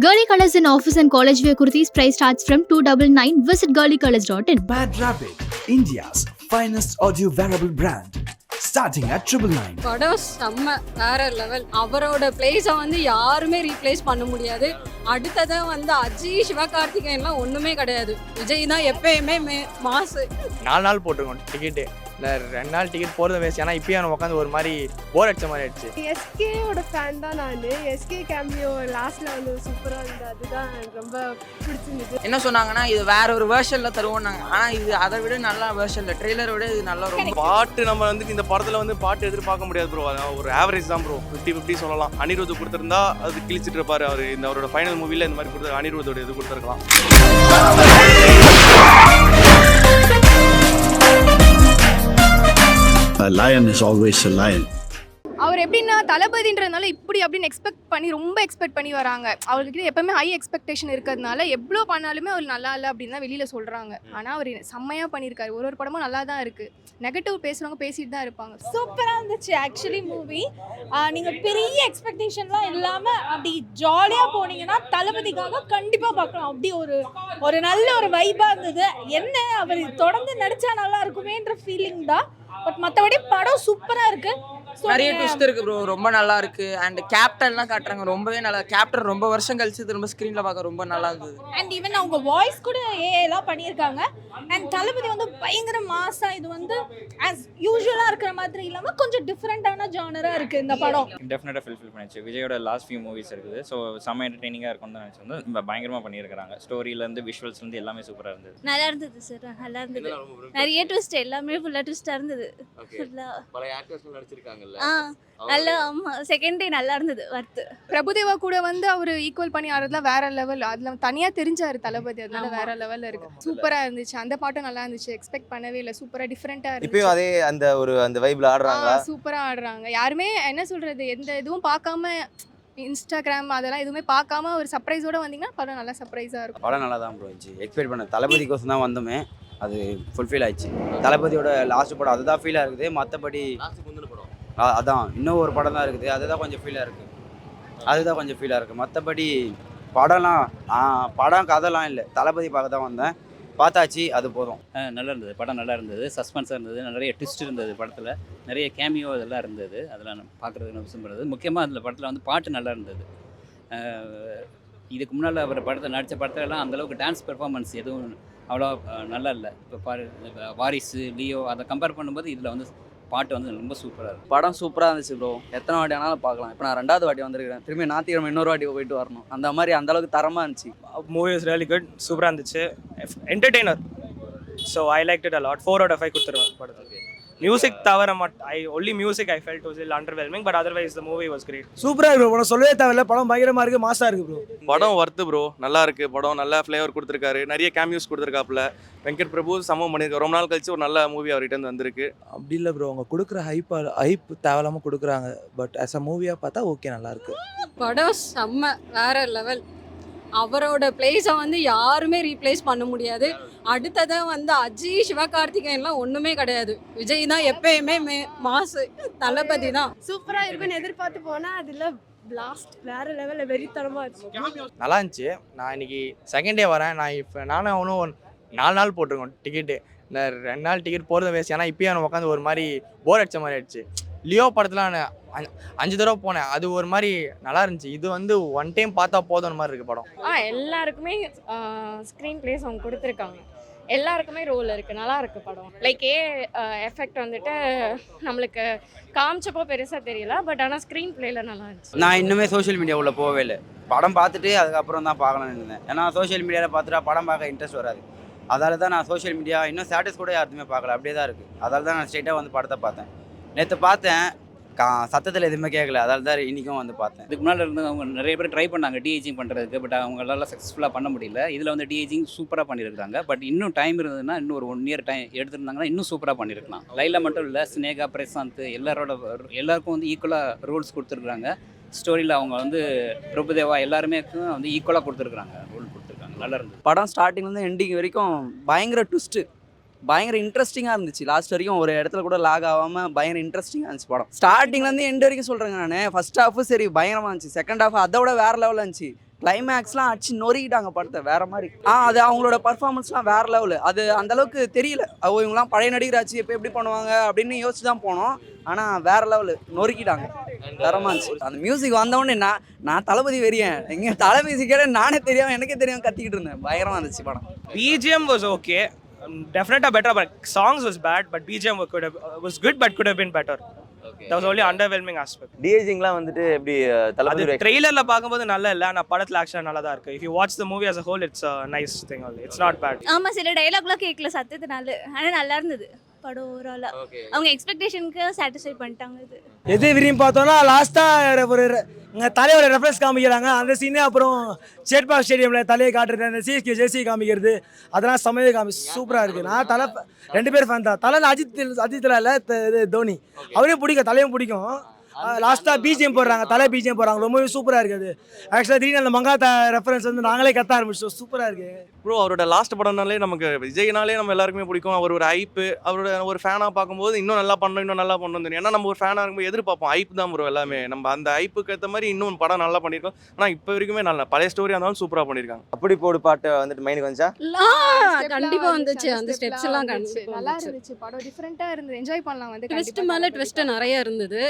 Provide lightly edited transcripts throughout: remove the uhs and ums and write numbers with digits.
Girly Colors in office and college wear kurtis price starts from 299. Visit girlycolors.in. Bad Rabbit, India's finest audio wearable brand. Starting at 999. படம் செம்ம வேற level. அவரோட பிளேஸை யாருமே replace பண்ண முடியாது. அடுத்ததான் அஜய் சிவகார்த்திகேயன்லாம் ஒன்றுமே கிடையாது. விஜய் தான் எப்பயுமே மாசு. 4 நாள் போட்டிருக்கோம் டிக்கெட்டு. இல்லை 2 நாள் டிக்கெட் போகிறது வேஸ்ட். ஏன்னா இப்போயே நம்ம உட்காந்து ஒரு மாதிரி போர் அடிச்ச மாதிரி ஆயிடுச்சு. எஸ்கேயோட ஃபேன் தான் நான். எஸ்கே கேம்பியோ லாஸ்ட்டில் சூப்பராக இருந்தது. அதுதான் எனக்கு ரொம்ப பிடிச்சிருந்தது. என்ன சொன்னாங்கன்னா இது வேற ஒரு வேர்ஷனில் தருவோம்னாங்க. ஆனால் இது அதை விட நல்லா வேர்ஷனில் ட்ரெய்லரை விட இது நல்லா ரொம்ப பாட்டு நம்ம இந்த படத்தில் பாட்டு எதிர்பார்க்க முடியாது ப்ரோ. ஒரு ஆவரேஜ் தான் ப்ரோ. 50-50 சொல்லலாம். அனிருத் கொடுத்துருந்தா அது கிழிச்சிட்டு இருப்பாரு அவர். அவரோட ஃபைனல் மூவியில் இந்த மாதிரி கொடுத்து அனிருத்தோட இது கொடுத்துருக்கலாம். A lion is always a lion. அவர் எப்படின்னா தளபதின்றதுனால இப்படி அப்படின்னு ரொம்ப எக்ஸ்பெக்ட் பண்ணி வராங்க. அவர்கிட்ட எப்பவுமே ஹை எக்ஸ்பெக்டேஷன் இருக்கிறதுனால எவ்வளோ பண்ணாலுமே அவர் நல்லா இல்லை அப்படின்னு தான் வெளியில் சொல்கிறாங்க. ஆனால் அவர் செம்மையாக பண்ணியிருக்காரு. ஒரு படமும் நல்லா தான் இருக்குது. நெகட்டிவ் பேசுகிறவங்க பேசிட்டு தான் இருப்பாங்க. சூப்பராக இருந்துச்சு ஆக்சுவலி மூவி. நீங்கள் பெரிய எக்ஸ்பெக்டேஷன்லாம் இல்லாமல் அப்படி ஜாலியாக போனீங்கன்னா தளபதிக்காக கண்டிப்பாக பார்க்கலாம். அப்படி ஒரு நல்ல ஒரு வைப்பாக இருந்தது. என்ன அவர் தொடர்ந்து நடித்தா நல்லா இருக்குமேன்ற ஃபீலிங் தான். பட் மற்றபடி படம் சூப்பராக இருக்குது. நிறைய ட்விஸ்ட் இருக்கு ப்ரோ. ரொம்ப நல்லா இருக்கு. அண்ட் கேப்டன்லாம் காட்டுறாங்க ரொம்பவே நல்லா. கேப்டன் ரொம்ப வருஷம் கழிச்சு திரும்ப ஸ்க்ரீன்ல பார்க்க ரொம்ப நல்லா இருந்தது. அண்ட் ஈவன் அவங்க வாய்ஸ் கூட ஏஐலாம் பண்ணியிருக்காங்க. அண்ட் தளபதி பயங்கர மாசா இது ஆஸ் யூஸ்வலாக இருக்கிற மாதிரி இல்லாமல் கொஞ்சம் டிஃப்ரெண்டான ஜானராக இருக்குது இந்த படம். டெஃபினட்டாக ஃபில்ஃபில் பண்ணிச்சு. விஜயோட லாஸ்ட் ஃபியூ மூவிஸ் இருக்குது. ஸோ செம்ம என்டர்டெய்னிங்காக இருக்கும்னு தான் நினச்சி பயங்கரமாக பண்ணியிருக்காங்க. ஸ்டோரியிலேருந்து விஷுவல்ஸ்லேருந்து எல்லாமே சூப்பராக இருந்தது. நல்லா இருந்தது சார். நல்லா இருந்தது. நிறைய ட்விஸ்ட் எல்லாமே ஃபுல்லாக ட்விஸ்டாக இருந்தது. பல ஆக்டர்ஸ் நடிச்சிருக்காங்கல்ல. நல்லா ஆமாம். செகண்ட் டே நல்லா இருந்தது. வர்த்து பிரபுதேவா கூட அவர் ஈக்குவல் பண்ணி ஆடுறதுலாம் வேற லெவல். அதில் தனியாக தெரிஞ்சாரு தளபதி. அதனால வேற லெவலில் இருக்கு. சூப்பராக இருந்துச்சு. அந்த பாட்டும் நல்லா இருந்துச்சு. எக்ஸ்பெக்ட் பண்ணவே இல்லை. சூப்பராக டிஃப்ரெண்ட்டாக இருந்துச்சு. இப்பயும் அதே அந்த வைப்ல ஆடுறாங்க. சூப்பராக ஆடுறாங்க. யாருமே என்ன சொல்றது, எந்த இதுவும் பார்க்காம இன்ஸ்டாகிராம் அதெல்லாம் எதுவுமே பார்க்காம ஒரு சர்ப்ரைஸோட வந்தீங்கன்னா படம் நல்லா சர்ப்ரைஸாக இருக்கும். படம் நல்லா தான் ப்ரோ இருந்துச்சு. எக்ஸ்பெக்ட் பண்ண தளபதிக்கோசம் தான் வந்தோமே. அது ஃபுல்ஃபில் ஆயிடுச்சு. தளபதியோட லாஸ்ட் படம் அதுதான் ஃபீலாக இருக்குது. மற்றபடி அதான் இன்னும் ஒரு படம் தான் இருக்குது. அதுதான் கொஞ்சம் ஃபீலாக இருக்குது. மற்றபடி படம் கதைலாம் இல்லை. தளபதி பார்க்க தான் வந்தேன். பார்த்தாச்சு, அது போதும். நல்லா இருந்தது. படம் நல்லா இருந்தது. சஸ்பென்ஸாக இருந்தது. நிறைய ட்விஸ்ட் இருந்தது படத்தில். நிறைய கேமியோ இதெல்லாம் இருந்தது. அதெல்லாம் பார்க்குறதுக்கு விரும்புறது. முக்கியமாக அதில் படத்தில் பாட்டு நல்லா இருந்தது. இதுக்கு முன்னால் அவர் நடித்த படத்துலலாம் அந்தளவுக்கு டான்ஸ் பெர்ஃபார்மன்ஸ் எதுவும் அவ்வளோ நல்லா இல்லை. இப்போ வாரிசு, லியோ அதை கம்பேர் பண்ணும்போது இதில் பாட்டு ரொம்ப சூப்பராக இருக்கும். படம் சூப்பராக இருந்துச்சு ப்ரோ. எத்தனை வாட்டி ஆனாலும் பார்க்கலாம். இப்போ நான் 2வது வாட்டி வந்திருக்கிறேன். திரும்பி ஞாயிற்றுக்கிழமை இன்னொரு வாட்டி போயிட்டு வரணும். அந்த மாதிரி அந்தளவுக்கு தரமாக இருந்துச்சு. Movie is really good. சூப்பராக இருந்துச்சு. Entertainer. So I like it a lot. 4 out of 5 கொடுத்துருவேன் படத்துக்கு. மியூசிக் தவிர only music I felt was a little underwhelming, but otherwise the movie was great. சூப்பரா இருக்கு ப்ரோ. சொல்லவே தேவையில்ல. படம் பயங்கரமா இருக்கு. மாசா இருக்கு ப்ரோ. படம் வர்த்து ப்ரோ. நல்லா இருக்கு படம். நல்ல ஃப்ளேவர் கொடுத்துருக்காரு. நிறைய கேமியோஸ் கொடுத்துருக்காப்புல. வெங்கட் பிரபு சமம் பண்ணியிருக்காரு. ரொம்ப நாள் கழிச்சு ஒரு நல்ல மூவி அவர்கிட்ட வந்திருக்கு. அப்படி இல்லை ப்ரோ. அவங்க கொடுக்குற ஹைப் தேவையில்லாம கொடுக்குறாங்க. பட் ஆஸ் அ மூவியா பார்த்தா ஓகே, நல்லா இருக்கு. படம் செம்ம வேற லெவல். அவரோட பிளேஸை யாருமே ரீப்ளேஸ் பண்ண முடியாது. அடுத்ததான் அஜய் சிவகார்த்திகேயன்லாம் ஒன்றுமே கிடையாது. விஜய் தான் எப்பயுமே மாசு. தளபதி தான். சூப்பராக இருக்குன்னு எதிர்பார்த்து போனால் அதில் பிளாஸ்ட் வேற லெவலில் வெறித்தனமாக இருந்துச்சு. நல்லா இருந்துச்சு. நான் இன்னைக்கு செகண்ட் டே வரேன். நானும் அவனும் 4 நாள் போட்டிருக்கோம் டிக்கெட்டு. இல்லை 2 நாள் டிக்கெட் போகிறது வேஸ்ட். ஏன்னா இப்போயே நம்ம உட்காந்து ஒரு மாதிரி போர் அடிச்ச மாதிரி ஆயிடுச்சு. லியோ படத்தில் நான் 5 தடவை போனேன். அது ஒரு மாதிரி நல்லா இருந்துச்சு. இது ஒன் டைம் பார்த்தா போதும் மாதிரி இருக்குது படம். எல்லாருக்குமே ஸ்க்ரீன் பிளேஸ் அவங்க கொடுத்துருக்காங்க. எல்லாருக்குமே ரோல் இருக்குது. நல்லா இருக்குது படம். லைக் எஃபெக்ட் நம்மளுக்கு காமிச்சப்போ பெருசாக தெரியல. பட் ஆனால் ஸ்க்ரீன் பிளேயில் நல்லா இருந்துச்சு. நான் இன்னுமே சோஷியல் மீடியாவில் போகவே இல்லை. படம் பார்த்துட்டு அதுக்கப்புறம் தான் பார்க்கலாம்னு இருந்தேன். ஏன்னா சோஷியல் மீடியாவில் பார்த்துட்டா படம் பார்க்க இன்ட்ரெஸ்ட் வராது. அதால தான் நான் சோஷியல் மீடியா இன்னும் ஸ்டேட்டஸ் கூட யாருமே பார்க்கல. அப்படியே தான் இருக்குது. அதால தான் நான் ஸ்ட்ரெயிட்டாக படத்தை பார்த்தேன். நேற்று பார்த்தேன். சத்தத்தில் எதுவுமே கேட்கல. அதால தான் இன்றைக்கும் பார்த்தேன். இதுக்கு முன்னால் இருந்து அவங்க நிறைய பேர் ட்ரை பண்ணாங்க டிஏஜிங் பண்ணுறதுக்கு. பட் அவங்களால சக்ஸஸ்ஃபுல்லாக பண்ண முடியல. இதில் டிஏஜிங் சூப்பராக பண்ணியிருக்காங்க. பட் இன்னும் டைம் இருந்ததுன்னா இன்னும் ஒரு 1 year டைம் எடுத்துருந்தாங்கன்னா இன்னும் சூப்பராக பண்ணியிருக்கலாம். லைலா மட்டும் இல்லை, ஸ்னேகா, பிரசாந்த் எல்லாருக்கும் ஈக்குவலாக ரோல்ஸ் கொடுத்துருக்குறாங்க. ஸ்டோரியில் அவங்க பிரபுதேவா எல்லாருமே ஈக்குவலாக கொடுத்துருக்குறாங்க. ரோல் கொடுத்துருக்காங்க. நல்லா இருந்தது. படம் ஸ்டார்டிங்லேருந்து எண்டிங் வரைக்கும் பயங்கர ட்விஸ்ட்டு. பயங்கர இன்ட்ரெஸ்டிங்காக இருந்துச்சு. லாஸ்ட் வரைக்கும் ஒரு இடத்துல கூட லாக் ஆகாமல் பயங்கர இன்ட்ரெஸ்டிங்காக இருந்துச்சு படம். ஸ்டார்டிங்லேருந்து எண்ட் வரைக்கும் சொல்கிறேங்க நான். ஃபர்ஸ்ட் ஹாஃபு சரி பயங்கரமாக இருந்துச்சு. செகண்ட் ஹாஃப் அதை விட வேறு லெவலில் இருந்துச்சு. கிளைமேக்ஸ்லாம் அடிச்சு நொறுக்கிட்டாங்க படத்தை வேற மாதிரி. அது அவங்களோட பர்ஃபார்மன்ஸ்லாம் வேற லெவலு. அது அந்த அளவுக்கு தெரியல. இவங்கலாம் பழைய நடிகராச்சு இப்போ எப்படி பண்ணுவாங்க அப்படின்னு யோசிச்சு தான் போனோம். ஆனால் வேற லெவலு நொறுக்கிட்டாங்க, தரமா இருந்துச்சு. அந்த மியூசிக் வந்தவொடனே நான் தளபதி வெறியேன், எங்க தலை மியூசிக்கே நானே தெரியாம எனக்கே தெரியாம கத்திக்கிட்டு இருந்தேன். பயங்கரமா இருந்துச்சு படம். BGM was okay, definitely better, but songs was bad, but BGM was good, but could have been better. That was only underwhelming aspect. டிஏஜிங்லாம் வந்துட்டு எப்படி தளபதி அது ட்ரெய்லர்ல பாக்கும்போது நல்லா இல்ல, ஆனா படத்துல ஆக்சுவலா நல்லா தான் இருக்கு. If you watch the movie as a whole, it's a nice thing only. It's not bad. ஆமா, சில டயலாக்லாம் கேட்கல சத்தத்தினால, ஆனா நல்லா இருந்தது படம் ஓவராலா. அவங்க எக்ஸ்பெக்டேஷனுக்கு சாட்டிஸ்ஃபை பண்ணிட்டாங்க. இது எது விரும்பி பார்த்தோம்னா லாஸ்டா ஒரு தலையோட ரெஃபரன்ஸ் காமிக்கிறாங்க அந்த சீனு. அப்புறம் சேட்பாக் ஸ்டேடியம்ல தலையை காட்டுறது, அந்த சிஎஸ்கே ஜெர்சி காமிக்கிறது, அதெல்லாம் சமயமே சூப்பராக இருக்குது. நான் தலை 2 பேர் ஃபேன் தான். தலை அஜித்தில் இல்லை, தோனி அவரையும் பிடிக்கும், தலையும் பிடிக்கும். லாஸ்ட்டாக பிஜிஎம் போடுறாங்க, தலை பிஜிஎம் போடுறாங்க, ரொம்பவே சூப்பராக இருக்குது. ஆக்சுவலாக திடீர்னு அந்த மங்காத்தா ரெஃபரன்ஸ் வந்து நாங்களே கத்த ஆரம்பிச்சோம். சூப்பராக இருக்குது ப்ரோ. அவரோட லாஸ்ட் படம்னாலே நமக்கு விஜய்னாலே நம்ம எல்லாருக்குமே பிடிக்கும். அவர் ஒரு ஹைப்பு, அவரோட ஒரு ஃபேனாக பார்க்கும்போது இன்னும் நல்லா பண்ணணும் தெரியும். ஏன்னா நம்ம ஒரு ஃபேனாக இருக்கும்போது எதிர்பார்ப்போம். ஹைப் தான் ப்ரோ எல்லாமே. நம்ம அந்த ஹைப்புக்கு ஏற்ற மாதிரி இன்னும் படம் நல்லா பண்ணியிருக்கோம். ஆனால் இப்போ வரைக்குமே நல்லா பழைய ஸ்டோரியாக இருந்தாலும் சூப்பராக பண்ணியிருக்காங்க. அப்படி போடு பாட்டு வந்துட்டு மைனுக்கு வந்துச்சா? கண்டிப்பா வந்துச்சு. அந்த ஸ்டெப்ஸ் எல்லாம் நல்லா இருந்துச்சு. படம் டிஃபரெண்டா இருந்தது, என்ஜாய் பண்ணலாம். வந்து ட்விஸ்ட் மேல ட்விஸ்ட் நிறைய இருந்தது.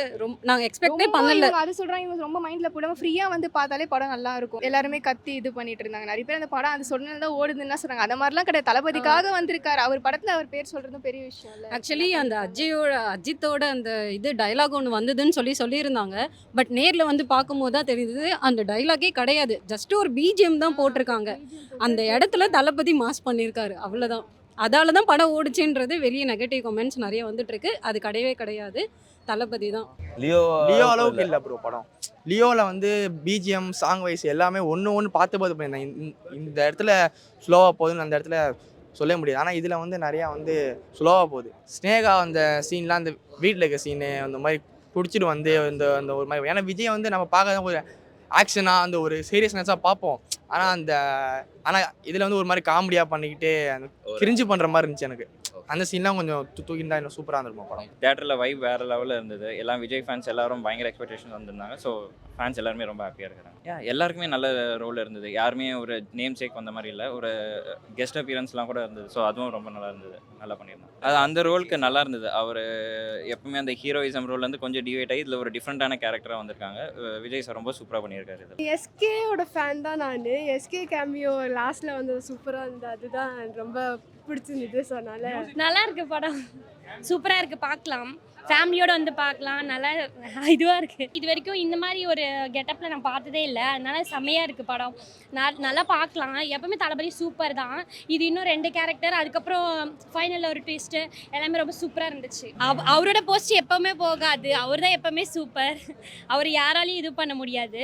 நாங்க எக்ஸ்பெக்டே பண்ணல. அது சொல்றாங்க, இவங்க ரொம்ப மைண்ட்ல போடாம ஃப்ரீயா வந்து பார்த்தாலே படம் நல்லா இருக்கும். எல்லாருமே கத்தி இது பண்ணிட்டு இருந்தாங்க. நிறைய பேர் அந்த படம் அது சொன்னது தான் ஓடுதுன்னு சொல்றாங்க. அந்த மாதிரிலாம் கிடையாது. தளபதிக்காக வந்திருக்காரு. அவர் படத்துல அவர் பேர் சொல்றதும் பெரிய விஷயம் இல்ல. ஆக்சுவலி அந்த அஜித்தோட அந்த இது டயலாக் ஒன்று வந்ததுன்னு சொல்லியிருந்தாங்க. பட் நேரில் வந்து பார்க்கும்போது தான் தெரியுது அந்த டயலாகே கிடையாது. ஜஸ்ட் ஒரு பிஜிஎம் தான் போட்டிருக்காங்க. அந்த இடத்துல தளபதி மாஸ் பண்ணியிருக்காரு, அவ்வளோதான். அதால தான் படம் ஓடிச்சுன்றது வெளியே நெகட்டிவ் கமெண்ட்ஸ் நிறைய வந்துட்டு இருக்கு. அது கிடையாது, தளபதி தான். லியோ அளவுக்கு இல்லை ப்ரோ படம். லியோவில் வந்து பிஜிஎம், சாங் வைஸ் எல்லாமே ஒன்று பார்த்து இந்த இடத்துல ஸ்லோவாக போகுதுன்னு அந்த இடத்துல சொல்ல முடியாது. ஆனால் இதில் வந்து நிறையா வந்து ஸ்லோவாக போகுது. ஸ்னேகா அந்த சீன்லாம், அந்த வீட்டில் இருக்க சீனு அந்த மாதிரி பிடிச்சிட்டு வந்து இந்த ஒரு மாதிரி. ஏன்னா விஜய் வந்து நம்ம பார்க்க ஒரு ஆக்ஷனாக அந்த ஒரு சீரியஸ்னஸாக பார்ப்போம். ஆனால் இதில் வந்து ஒரு மாதிரி காமெடியாக பண்ணிக்கிட்டு அந்த கிரிஞ்சு பண்ணுற மாதிரி இருந்துச்சு எனக்கு. அந்த சீன்லாம் கொஞ்சம் தூக்கிட்டா இன்னும் சூப்பராக இருந்திருக்கும் படம். தேட்டரில் வைப் வேறு லெவலில் இருந்தது. எல்லாம் விஜய் ஃபேன்ஸ் எல்லாரும் பயங்கர எக்ஸ்பெக்டேஷன் வந்திருந்தாங்க. ஸோ ஃபேன்ஸ் எல்லாருமே ரொம்ப ஹாப்பியாக இருக்கிறாங்க. எல்லாருக்குமே நல்ல ரோல் இருந்தது. யாருமே ஒரு நேம் சேக் வந்த மாதிரி இல்லை. ஒரு கெஸ்ட் அப்பியரன்ஸ்லாம் கூட இருந்தது. ஸோ அதுவும் ரொம்ப நல்லா இருந்தது, நல்லா பண்ணியிருந்தாங்க. அது அந்த ரோலுக்கு நல்லா இருந்தது. அவர் எப்பவுமே அந்த ஹீரோயிசம் ரோல்லேருந்து கொஞ்சம் டிவைட் ஆகி இதில் ஒரு டிஃப்ரெண்ட்டான கேரக்டராக வந்திருக்காங்க. விஜய் சார் ரொம்ப சூப்பராக பண்ணியிருக்காரு. இது எஸ்கேயோட ஃபேன் தான் நான். எஸ்கே கேமியோ லாஸ்ட்டில் வந்து சூப்பராக இருந்தது. அதுதான் ரொம்ப பிடிச்சிருந்தது. ஸோ நல்லா இருக்கு படம், சூப்பரா இருக்கு. பார்க்கலாம், ஃபேமிலியோட வந்து பார்க்கலாம். நல்லா இதுவாக இருக்குது. இது வரைக்கும் இந்த மாதிரி ஒரு கெட்டப்பில் நான் பார்த்ததே இல்லை. அதனால செம்மையாக இருக்குது படம். நல்லா பார்க்கலாம். எப்பவுமே தளபதி சூப்பர் தான். இது இன்னும் 2 கேரக்டர், அதுக்கப்புறம் ஃபைனலில் ஒரு ட்விஸ்ட்டு, எல்லாமே ரொம்ப சூப்பராக இருந்துச்சு. அவரோட போஸ்ட் எப்போவுமே போகாது. அவர் தான் எப்போவுமே சூப்பர். அவர் யாராலையும் இது பண்ண முடியாது.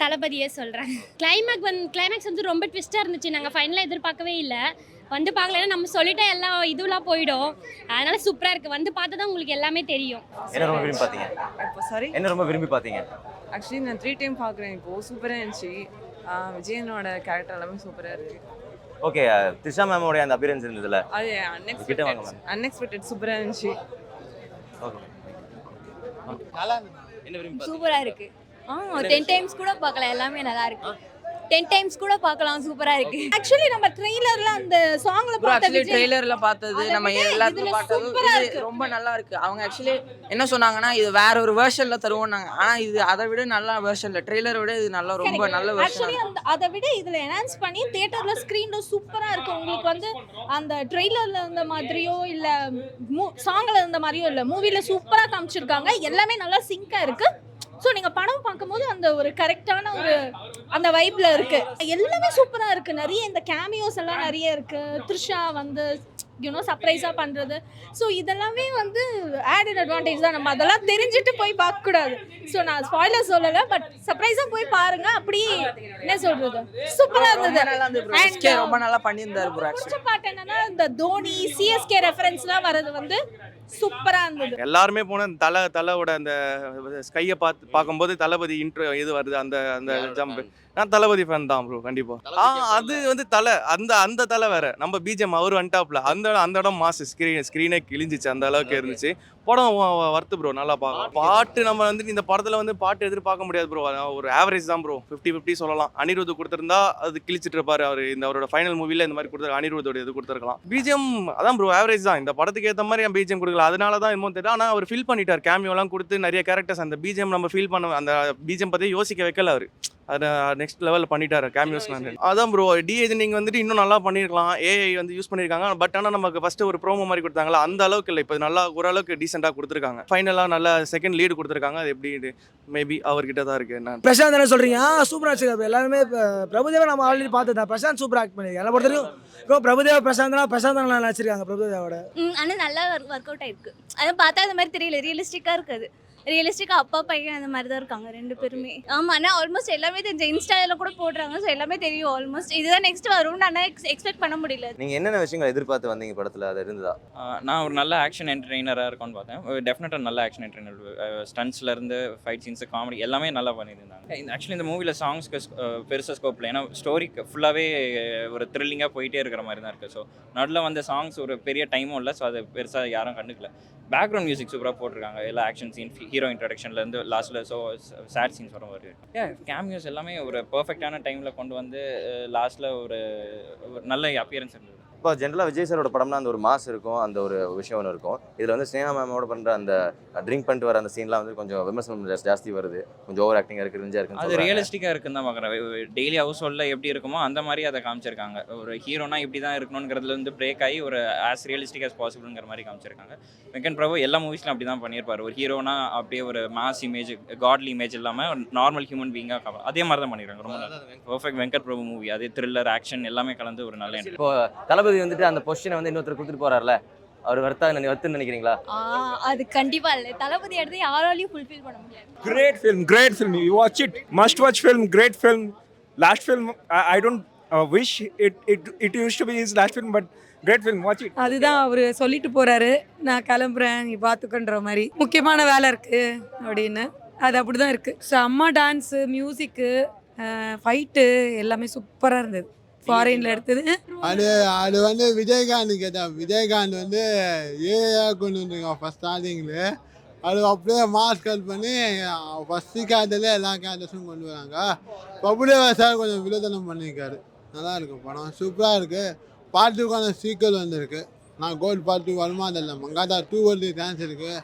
தளபதியே சொல்கிறேன். கிளைமேக்ஸ் வந்து ரொம்ப ட்விஸ்ட்டாக இருந்துச்சு. நாங்கள் ஃபைனலாக எதிர்பார்க்கவே இல்லை. வந்து பார்க்கல, நம்ம சொல்லிட்டா எல்லாம் இதுலாம் போயிடும். அதனால சூப்பராக இருக்குது. வந்து பார்த்தா தான் உங்களுக்கு எல்லாமே தெரியும். என்ன ரொம்ப விரும்பி பார்த்தீங்க? என்ன ரொம்ப விரும்பி பார்த்தீங்க? ஆக்சுவலி நான் 3 டைம் பார்க்குறேன். இப்போது சூப்பராக இருந்துச்சு. விஜயனோட கேரக்டர் எல்லாமே சூப்பராக இருக்குது. ஓகே, த்ரிஷா மேமோட அந்த அப்பியரன்ஸ் இருந்ததுல அது அன்எக்ஸ்பெக்டட் சூப்பராக இருந்துச்சு. ஓகே, என்ன விரும்பி சூப்பராக இருக்குது. 10 டைம்ஸ் கூட பார்க்கலாம். எல்லாமே நல்லா இருக்கு. 10 டைம்ஸ் கூட பார்க்கலாம். சூப்பரா இருக்கு. ஆக்சுவலி நம்ம ட்ரெய்லர்ல அந்த சாங்ல ஆக்சுவலி ட்ரெய்லர்ல பார்த்தது நம்ம எல்லாரும் பார்த்தது ரொம்ப நல்லா இருக்கு. அவங்க ஆக்சுவலி என்ன சொன்னாங்கன்னா இது வேற ஒரு வெர்ஷன்ல தருவோம்னாங்க. ஆனா இது அதை விட நல்ல வெர்ஷன்ல, ட்ரெய்லரை விட இது நல்லா ரொம்ப நல்ல வெர்ஷன். ஆக்சுவலி அதை விட இதுல என்ஹான்ஸ் பண்ணி தியேட்டர்ல ஸ்கிரீன்ல சூப்பரா இருக்கு. உங்களுக்கு வந்து அந்த ட்ரெய்லர்ல இருந்த மாதிரியோ இல்ல சாங்ல இருந்த மாதிரியோ இல்ல, மூவில சூப்பரா காமிச்சிருக்காங்க. எல்லாமே நல்லா சிங்கா இருக்கு. ஸோ நீங்கள் படம் பார்க்கும்போது அந்த ஒரு கரெக்டான ஒரு அந்த வைப்ல இருக்கு. எல்லாமே சூப்பராக இருக்கு. நிறைய இந்த கேமியோஸ் எல்லாம் நிறைய இருக்கு. த்ரிஷா வந்து சர்ப்ரைஸாக பண்ணுறது. ஸோ இதெல்லாமே வந்து ஆடட் அட்வான்டேஜ் தான். நம்ம அதெல்லாம் தெரிஞ்சுட்டு போய் பார்க்கக்கூடாது. ஸோ நான் ஸ்பாய்லர் சொல்லலை, பட் சர்ப்ரைஸாக போய் பாருங்க. அப்படி என்ன சொல்றது, சூப்பராக இருந்தது. ரொம்ப நல்லா பண்ணியிருந்தாரு. பிடிச்ச பாட்டு என்னன்னா இந்த தோனி சிஎஸ்கே ரெஃபரன்ஸ்லாம் வர்றது வந்து சூப்பராக இருந்தது. எல்லாருமே போன தலையோட அந்த ஸ்கையை பார்க்கும்போது தளபதி இன்ட்ரோ இது வருது, அந்த ஜம்ப் நான் தளபதி ஃபேன் தான் ப்ரோ கண்டிப்பாக. அது வந்து தலை அந்த தலை வேற. நம்ம பிஜிஎம் அவர் வந்துட்டாப்ல அந்த இடம் மாசு ஸ்க்ரீனே கிழிஞ்சிச்சு, அந்த அளவுக்கு இருந்துச்சு. படம் வர்த்து ப்ரோ, நல்லா பார்க்கலாம். பாட்டு நம்ம வந்து இந்த படத்தில் வந்து பாட்டு எதிர்பார்க்க முடியாது ப்ரோ, ஒரு ஆவரேஜ் தான் ப்ரோ, 50-50 சொல்லலாம். அனிருத் கொடுத்துருந்தா அது கிழிச்சிட்டு இருப்பாரு அவர். இந்த அவரோட ஃபைனல் மூவியில் இந்த மாதிரி கொடுத்துரு அனிருத்தோட இது கொடுத்துருக்கலாம். பிஜிஎம் அதான் ப்ரோ ஆவரேஜ் தான், இந்த படத்துக்கு ஏற்ற மாதிரி பிஜிஎம் கொடுக்கல, அதனால தான் என்னமோ தெரியல. ஆனால் அவர் ஃபீல் பண்ணிட்டார், கேமியோலாம் கொடுத்து நிறைய கேரக்டர்ஸ் அந்த பிஜிஎம் நம்ம ஃபீல் பண்ண அந்த பிஜிஎம் பற்றி யோசிக்க வைக்கல அவர். அதை நெக்ஸ்ட் லெவலில் பண்ணிட்டாரு கேமியோஸ்லாம். அதான் ப்ரோ டிஏஜனிங் வந்துட்டு இன்னும் நல்லா பண்ணியிருக்கலாம். ஏஐ வந்து யூஸ் பண்ணியிருக்காங்க. பட் ஆனால் நமக்கு ஃபஸ்ட்டு ஒரு ப்ரோமோ மாதிரி கொடுத்தாங்களா, அந்த அளவுக்கு இல்லை. இப்போ நல்லா ஓரளவுக்கு டீசெண்டாக கொடுத்துருக்காங்க. ஃபைனலாக நல்லா செகண்ட் லீடு கொடுத்துருக்காங்க. அது எப்படி மேபி அவர்கிட்ட தான் இருக்குது. என்ன பிரசாந்த் என்ன சொல்கிறீங்க? சூப்பராக வச்சுருக்காரு. எல்லாருமே பிரபுதேவா நம்ம ஆல்ரெடி பார்த்துதான். பிரசாந்த் சூப்பராக ஆக்ட் பண்ணியிருக்காங்க. என்ன பொறுத்தவரைக்கும் இப்போ பிரபுதேவா பிரசாந்த் நல்லா நினச்சிருக்காங்க பிரபுதேவோட. ஆனால் நல்லா ஒர்க் அவுட் ஆயிருக்கு. அதை பார்த்தா அந்த மாதிரி தெரியல, ரியலிஸ்டிக்காக இருக்குது. ரியலிஸ்டிக்காக அப்பா பையன் அந்த மாதிரி தான் இருக்காங்க 2 பேருமே. ஆமாம், ஆனால் ஆல்மோஸ்ட் எல்லாமே தெரிஞ்ச இன்ஸ்டாவில் கூட போடுறாங்க. ஸோ எல்லாமே தெரியும் ஆல்மோஸ்ட். இதுதான் நெக்ஸ்ட் வரும்னு ஆனால் எக்ஸ்பெக்ட் பண்ண முடியல. நீங்கள் என்னென்ன விஷயங்கள் எதிர்பார்த்து வந்தீங்க படத்தில், அது இருந்ததா? நான் ஒரு நல்ல ஆக்ஷன் என்டர்டெய்னராக இருக்கும்னு பார்த்தேன். டெஃபினட்டாக நல்ல ஆக்ஷன் என்டர்டெய்னர். ஸ்டன்ட்ஸ்லேருந்து ஃபைட் சீன்ஸு காமெடி எல்லாமே நல்லா பண்ணியிருந்தாங்க. ஆக்சுவலி இந்த மூவியில் சாங்ஸ்க்கு பெருசாக ஸ்கோப்பில், ஏன்னா ஸ்டோரிக்கு ஃபுல்லாகவே ஒரு த்ரில்லிங்காக போயிட்டே இருக்கிற மாதிரி தான் இருக்குது. ஸோ நடுவில் வந்த சாங்ஸ் ஒரு பெரிய டைமும் இல்லை. ஸோ அது பெருசாக யாரும் கண்டுக்கல. பேக்ரவுண்ட் மியூசிக் சூப்பராக போட்டிருக்காங்க. எல்லா ஆக்ஷன் சீன், ஹீரோ இன்ட்ரடக்ஷன்லேருந்து லாஸ்ட்டில் ஸோ சேட் சீன்ஸ் வர மாதிரி. கேமியோஸ் எல்லாமே ஒரு பர்ஃபெக்டான டைமில் கொண்டு வந்து லாஸ்ட்டில் ஒரு நல்ல அப்பியரன்ஸ் இருந்தது. இப்போ ஜென்ரலாக விஜய் சாரோட படம்னா அந்த ஒரு மாஸ் இருக்கும், அந்த ஒரு விஷயம் ஒன்று இருக்கும். இதில் வந்து ஸ்னேகா மேமோட பண்ணுற அந்த ட்ரிங்க் பண்ணிட்டு வர அந்த சீன்லாம் வந்து கொஞ்சம் விமர்சனம் ஜாஸ்தி வருது. கொஞ்சம் ஓவர் ஆக்டிங்காக இருக்குது, ரிஞ்சாக இருக்குது. அது ரியலிஸ்டிக்காக இருக்குன்னு தான் பார்க்குறேன். டெய்லி ஹவுஸ் ஹோல்டில் எப்படி இருக்குமோ அந்த மாதிரி அதை காமிச்சிருக்காங்க. ஒரு ஹீரோனா இப்படி தான் இருக்கணுங்கிறதுல வந்து பிரேக் ஆகி ஒரு ஆஸ் ரியலிஸ்டிக் ஆஸ் பாசிபிள்ங்கிற மாதிரி காமிச்சிருக்காங்க. வெங்கட் பிரபு எல்லா மூவிஸ்லையும் அப்படி தான் பண்ணியிருப்பார். ஒரு ஹீரோனா அப்படியே ஒரு மாஸ் இமேஜ், காட்லி இமேஜ் இல்லாமல் நார்மல் ஹியூமன் பீயிங்காக காமி அதே மாதிரி தான் பண்ணியிருக்காங்க. ரொம்ப பர்ஃபெக்ட் வெங்கட் பிரபு மூவி. அதே த்ரில்லர், ஆக்ஷன் எல்லாமே கலந்து ஒரு நல்ல. இப்போ தளபதி வந்துட்டு அந்த பொசிஷனை வந்து இன்னொருத்தர் கொடுத்துட்டு போறாருல, அவர் வருத்துன்னு நினைக்கிறீங்களா? அது கண்டிப்பாக இல்லை. தளபதி எடுத்து யாராலையும் ஃபுல்ஃபில் பண்ண முடியாது. Great film. You watch it. Must watch film. Great film. Last film. I don't wish it used to be his last film, but great film. Watch it. அதுதான் அவர் சொல்லிட்டு போறாரு, நான் கிளம்புறேன் நீ பார்த்துக்கன்ற மாதிரி. முக்கியமான வேலை இருக்கு அப்படின்னு. அது அப்படிதான் இருக்கு. செம்ம டான்ஸு, மியூசிக்கு, ஃபைட்டு எல்லாமே சூப்பராக இருந்தது. ஃபாரின்ல எடுத்தது. அது வந்து விஜயகாந்த் கேட்டால், விஜயகாந்த் வந்து ஏஆ கொண்டு வந்துருக்கான் ஃபஸ்ட் ஸ்டார்டிங்கில். அது அப்படியே மாஸ்க் கட் பண்ணி ஃபஸ்ட்டு கேரக்டரில் எல்லா கேரக்டர்ஸும் கொண்டு வராங்க. பிரபுதேவா சார் கொஞ்சம் வில்லத்தனம் பண்ணியிருக்காரு. நல்லா இருக்கு படம், சூப்பராக இருக்குது. பார்ட் 2க்கான சீக்வல் வந்திருக்கு. நான் கோல்டு பார்ட் 2 வருமா தெரியல. மங்காதா 2 வருது சான்ஸ் இருக்குது.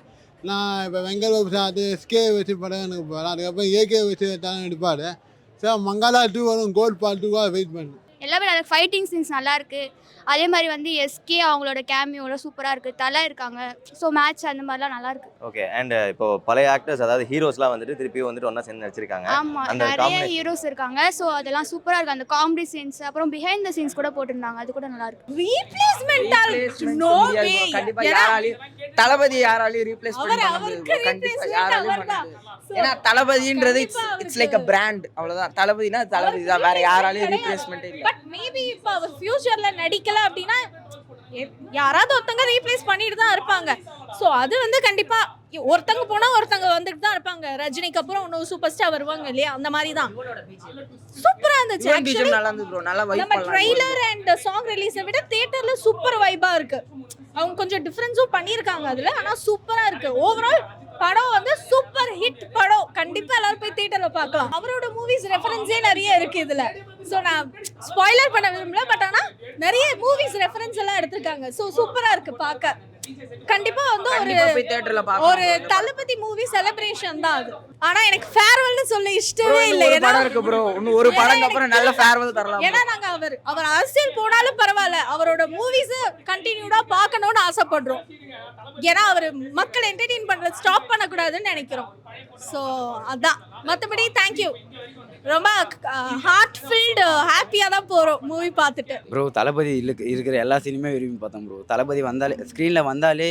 நான் இப்போ வெங்கட் பிரபு சார் எஸ்கே வச்சு படம் எனக்கு போகிறேன். அதுக்கப்புறம் ஏகே வச்சு எடுத்தாலும் எடுப்பார். சார் மங்காதா 2 வரும், கோல்டு பார்ட் 2 வெயிட் பண்ணு. எல்லாமே நல்ல ஃபைட்டிங் சீன்ஸ் நல்லா இருக்கு. அதே மாதிரி வந்து எஸ்கே அவங்களோட கேமியோட சூப்பராக இருக்கு. தலை இருக்காங்க. ஸோ மேட்ச் அந்த மாதிரிலாம் நல்லா இருக்கு. ஓகே. அண்ட் இப்போ பழைய ஆக்டர்ஸ், அதாவது ஹீரோஸ்லாம் வந்துட்டு திருப்பி வந்துட்டு ஒன்றா சேர்ந்து நடிச்சிருக்காங்க. ஆமாம், நிறைய ஹீரோஸ் இருக்காங்க. ஸோ அதெல்லாம் சூப்பராக இருக்கு. அந்த காமெடி சீன்ஸ், அப்புறம் பிஹைண்ட் த சீன்ஸ் கூட போட்டிருந்தாங்க. அது கூட நல்லா இருக்கு. Replacement no way. கண்டிப்பா யாராலையும் தளபதி யாராலையும் ரீப்ளேஸ் பண்ண முடியாது. கண்டிப்பா யாராலையும் பண்ண முடியாது. ஏன்னா தளபதின்றது இட்ஸ் லைக் a brand. அவ்வளவுதான். தளபதினா தளபதி தான், வேற யாராலையும் ரீப்ளேஸ்மென்ட் இல்ல. பட் மேபி இப்போ அவர் ஃபியூச்சர்ல நடிக்கல அப்படின்னா யாராவது ஒருத்தங்க ரீப்ளேஸ் பண்ணிட்டு தான் இருப்பாங்க. ஸோ அது வந்து கண்டிப்பா ஒருத்தங்க போனா ஒருத்தங்க வந்துட்டு தான் இருப்பாங்க. ரஜினிக்கு அப்புறம் இன்னொரு சூப்பர் ஸ்டார் வருவாங்க இல்லையா, அந்த மாதிரி தான். சூப்பரா இருந்துச்சு. ஆக்சுவலி நல்லா இருந்துது ப்ரோ. நல்லா வைப் நம்ம ட்ரைலர் அண்ட் சாங் ரிலீஸை விட தியேட்டர்ல சூப்பர் வைபா இருக்கு. அவங்க கொஞ்சம் டிஃபரன்ஸும் பண்ணியிருக்காங்க அதுல, ஆனா சூப்பரா இருக்கு. ஓவரால் படம் வந்து சூப்பர் ஹிட் படம். கண்டிப்பா எல்லாரும் போய் தியேட்டர்ல பார்க்கலாம். அவரோட மூவிஸ் ரெஃபரன்ஸே நிறைய இருக்கு இதுல. ஸோ நான் ஸ்பாய்லர் பண்ண விரும்பல, பட் ஆனா நிறைய மூவிஸ் ரெஃபரன்ஸ் எல்லாம் எடுத்திருக்காங்க. ஸோ சூப்பரா இருக்கு பார்க்க. கண்டிப்பா வந்து ஒரு தளபதி மூவி செலிப்ரேஷன் தான் அது. ஆனா எனக்கு ஃபேர்வெல்னு சொல்ல இஷ்டமே இல்லை. படம் இருக்கு ப்ரோ, இன்னும் ஒரு படம்க்கு அப்புறம் நல்ல ஃபேர்வெல் தரலாம். ஏன்னா நாங்க அவர் அரசியல் போனாலும் பரவாயில்ல, அவரோட மூவிஸ் கண்டினியூடா பார்க்கணும்னு ஆசைப்படுறோம். ஏன்னா அவர் மக்கள் என்டர்டெயின் பண்றது ஸ்டாப் பண்ணக்கூடாதுன்னு நினைக்கிறோம். ஸோ அதான். மற்றபடி தேங்க்யூ. ரொம்ப ஹார்ட் ஃபில்டு ஹாப்பியாக தான் போகிறோம் மூவி பார்த்துட்டு. ப்ரோ தளபதி இருக்கிற எல்லா சீனுமே விரும்பி பார்த்தேன் ப்ரோ. தளபதி வந்தாலே ஸ்க்ரீனில் வந்தாலே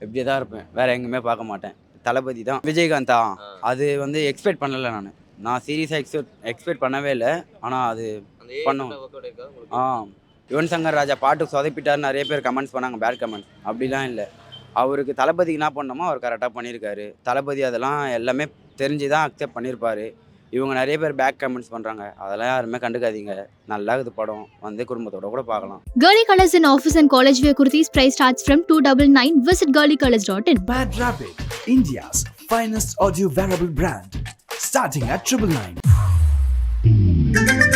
எப்படியே தான் இருப்பேன், வேறு எங்கேயுமே பார்க்க மாட்டேன். தளபதி தான். விஜயகாந்த் தான். அது வந்து எக்ஸ்பெக்ட் பண்ணலை. நான் சீரியஸாக எக்ஸ்பெக்ட் பண்ணவே இல்லை. ஆனால் அது பண்ணுவோம். யுவன் சங்கர் ராஜா பாட்டுக்கு சொதப்பிட்டார் நிறைய பேர் கமெண்ட்ஸ் பண்ணாங்க, பேட் கமெண்ட்ஸ். அப்படிலாம் இல்லை. அவருக்கு தளபதிக்கு என்ன பண்ணணுமோ அவர் கரெக்டாக பண்ணியிருக்காரு. தளபதி அதெல்லாம் எல்லாமே தெரிஞ்சு தான் அக்செப்ட் பண்ணியிருப்பார். இவங்க நிறைய பேர் பேக் கமெண்ட்ஸ் பண்ணுறாங்க, அதெல்லாம் யாருமே கண்டுக்காதீங்க. நல்லா இருக்குது படம், வந்து குடும்பத்தோட கூட பார்க்கலாம். Girly Colors in office and college wear kurtis price starts from 299. Visit girlycolors.in. Bad Rabbit, India's finest audio wearable brand, starting at 999.